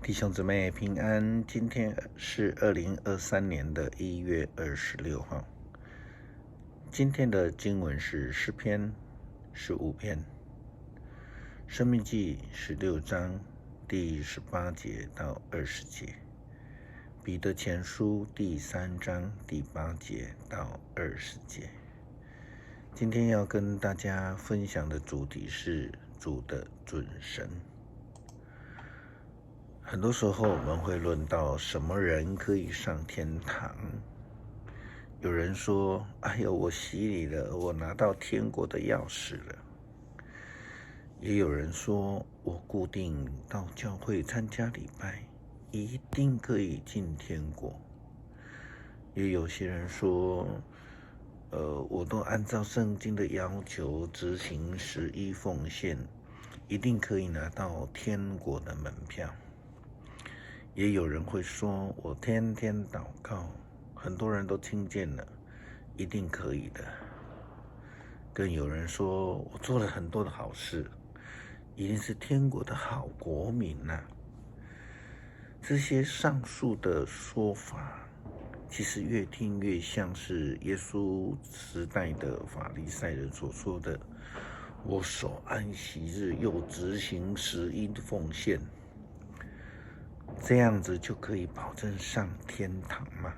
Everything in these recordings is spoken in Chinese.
弟兄姊妹平安，今天是2023年的1月26号。今天的经文是诗篇15篇，申命记16章第18节到20节，彼得前书第3章第8节到20节。今天要跟大家分享的主题是主的准绳。很多时候我们会论到什么人可以上天堂。有人说，哎呦，我洗礼了，我拿到天国的钥匙了。也有人说，我固定到教会参加礼拜，一定可以进天国。也有些人说，我都按照圣经的要求执行11奉献，一定可以拿到天国的门票。也有人会说，我天天祷告，很多人都听见了，一定可以的。更有人说，我做了很多的好事，一定是天国的好国民啊。这些上述的说法，其实越听越像是耶稣时代的法利赛人所说的，我守安息日又执行11奉献，这样子就可以保证上天堂吗？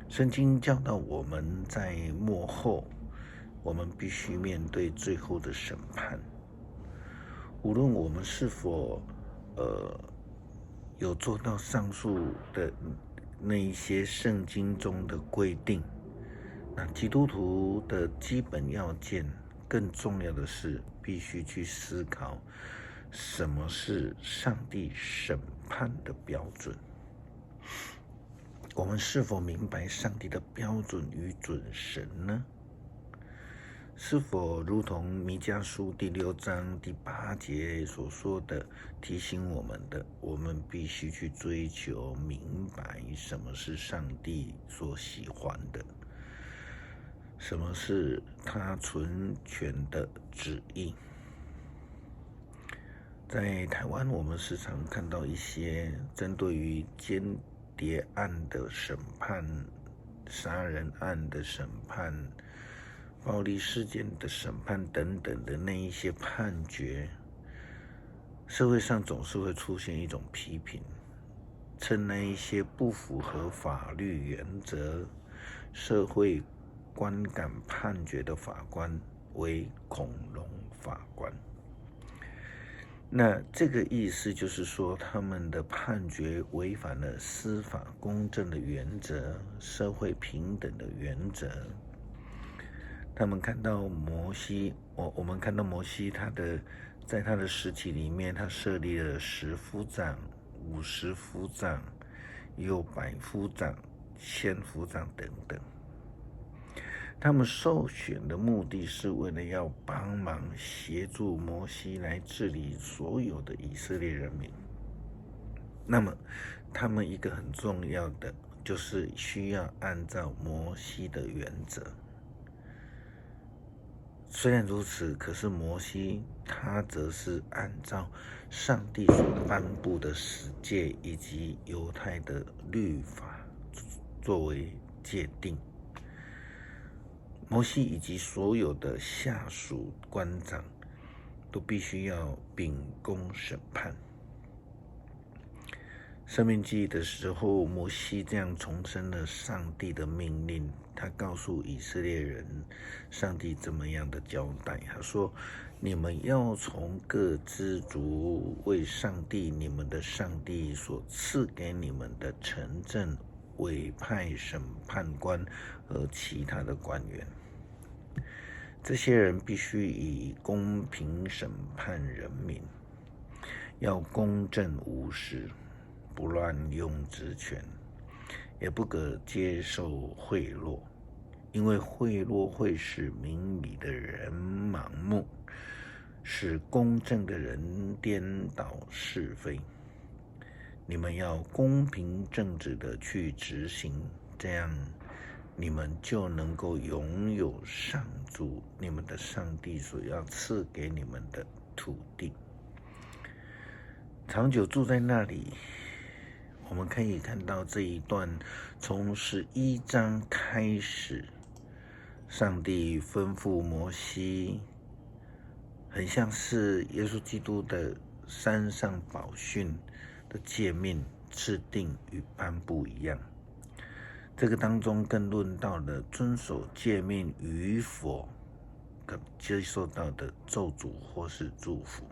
圣经教导我们在末后，我们必须面对最后的审判。无论我们是否有做到上述的那一些圣经中的规定，那基督徒的基本要件，更重要的是必须去思考什么是上帝审判的标准。我们是否明白上帝的标准与准绳呢？是否如同弥迦书第6章第8节所说的，提醒我们的，我们必须去追求明白什么是上帝所喜欢的，什么是他纯全的旨意。在台湾，我们时常看到一些针对于间谍案的审判、杀人案的审判、暴力事件的审判等等的那一些判决，社会上总是会出现一种批评，称那一些不符合法律原则、社会观感判决的法官为恐龙法官。那这个意思就是说，他们的判决违反了司法公正的原则、社会平等的原则。他们看到摩西，我们看到摩西在他的时期里面，他设立了10夫长、50夫长，也有100夫长、1000夫长等等。他们受选的目的是为了要帮忙协助摩西来治理所有的以色列人民。那么他们一个很重要的就是需要按照摩西的原则。虽然如此，可是摩西他则是按照上帝所颁布的10诫以及犹太的律法作为界定。摩西以及所有的下属官长都必须要秉公审判。申命记的时候，摩西这样重申了上帝的命令，他告诉以色列人上帝怎么样的交代。他说，你们要从各支族为上帝你们的上帝所赐给你们的城镇委派审判官和其他的官员。这些人必须以公平审判人民，要公正无私，不乱用职权，也不可接受贿赂，因为贿赂会使明理的人盲目，使公正的人颠倒是非。你们要公平正直的去执行，这样你们就能够拥有上主你们的上帝所要赐给你们的土地。长久住在那里，我们可以看到这一段从11章开始，上帝吩咐摩西，很像是耶稣基督的山上宝训的诫命制定与颁布一样。这个当中更论到了遵守诫命与否可接受到的咒诅或是祝福。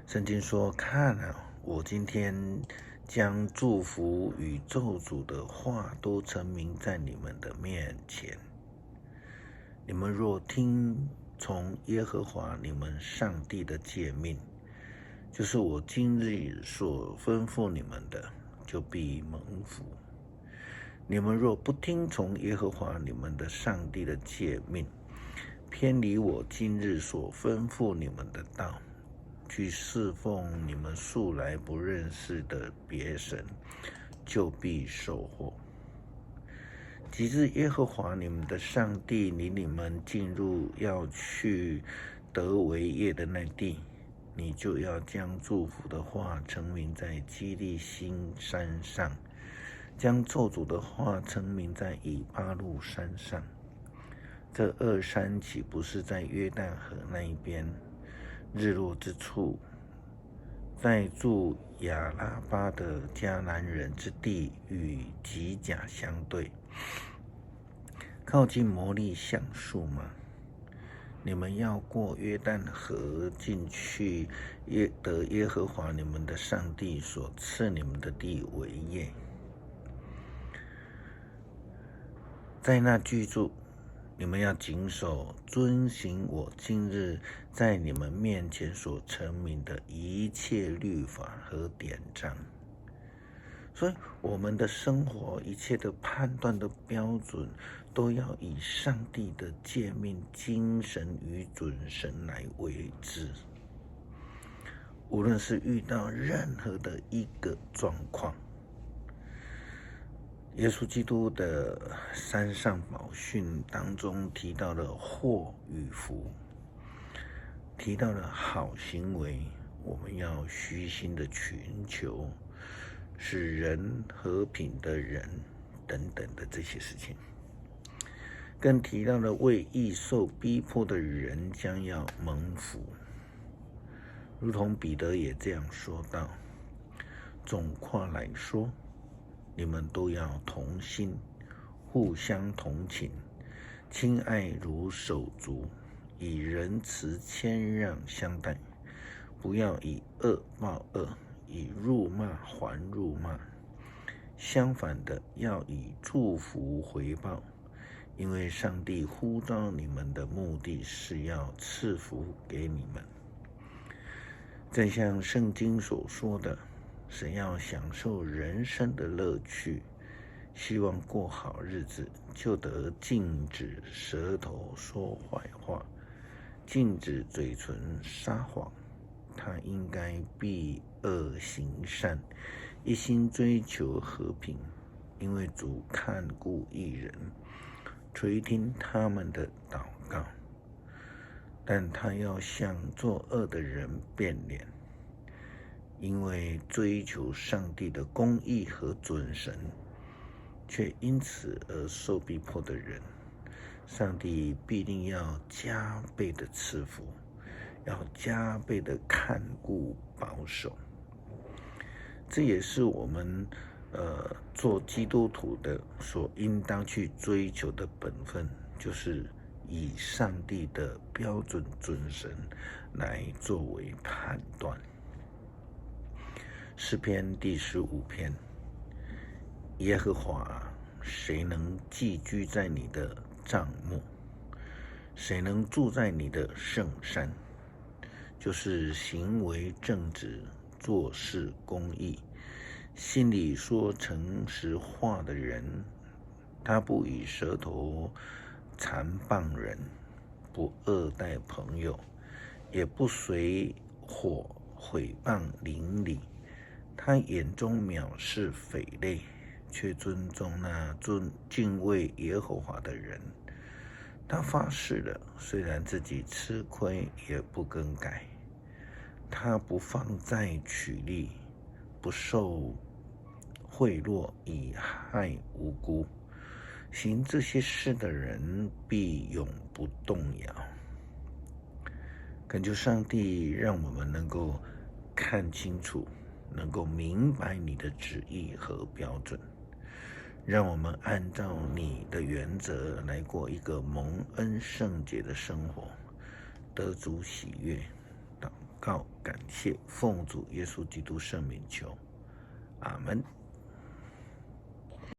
圣经说：看啊，我今天将祝福与咒诅的话都陈明在你们的面前。你们若听从耶和华你们上帝的诫命，就是我今日所吩咐你们的，就必蒙福。你们若不听从耶和华你们的上帝的诫命，偏离我今日所吩咐你们的道，去侍奉你们素来不认识的别神，就必受祸。及至耶和华你们的上帝领你们进入要去得为业的那地，你就要将祝福的话陈明在基利心山上，将咒诅的话陈明在以巴路山上。这2山岂不是在约旦河那一边，日落之处，在住亚拉巴的迦南人之地与吉甲相对，靠近摩利橡树吗？你们要过约旦河进去得耶和华你们的上帝所赐你们的地为业，在那居住。你们要谨守遵行我今日在你们面前所陈明的一切律法和典章。所以我们的生活一切的判断的标准，都要以上帝的诫命、精神与准绳来为之。无论是遇到任何的一个状况，耶稣基督的山上宝训当中提到了祸与福，提到了好行为，我们要虚心的寻求，使人和平的人等等的这些事情，更提到了为义受逼迫的人将要蒙福，如同彼得也这样说道：总括来说，你们都要同心，互相同情，亲爱如手足，以仁慈谦让相待，不要以恶报恶，以辱骂还辱骂。相反的，要以祝福回报，因为上帝呼召你们的目的是要赐福给你们。正像圣经所说的，神要享受人生的乐趣，希望过好日子，就得禁止舌头说坏话，禁止嘴唇撒谎。他应该避恶行善，一心追求和平，因为主看顾义人，垂听他们的祷告。但他要向作恶的人变脸，因为追求上帝的公义和准绳，却因此而受逼迫的人，上帝必定要加倍的赐福，要加倍的看顾保守。这也是我们做基督徒的所应当去追求的本分，就是以上帝的标准准绳来作为判断。诗篇第15篇：耶和华，谁能寄居在你的帐幕？谁能住在你的圣山？就是行为正直，做事公义，心里说诚实话的人。他不以舌头残谤人，不恶待朋友，也不随伙毁谤邻里。他眼中藐视匪类，却尊重那敬畏耶和华的人。他发誓了，虽然自己吃亏，也不更改。他不放债取利，不受贿赂，以害无辜。行这些事的人必永不动摇。恳求上帝让我们能够看清楚，能够明白你的旨意和标准，让我们按照你的原则来过一个蒙恩圣洁的生活，得主喜悦。祷告感谢，奉主耶稣基督圣名求，阿们。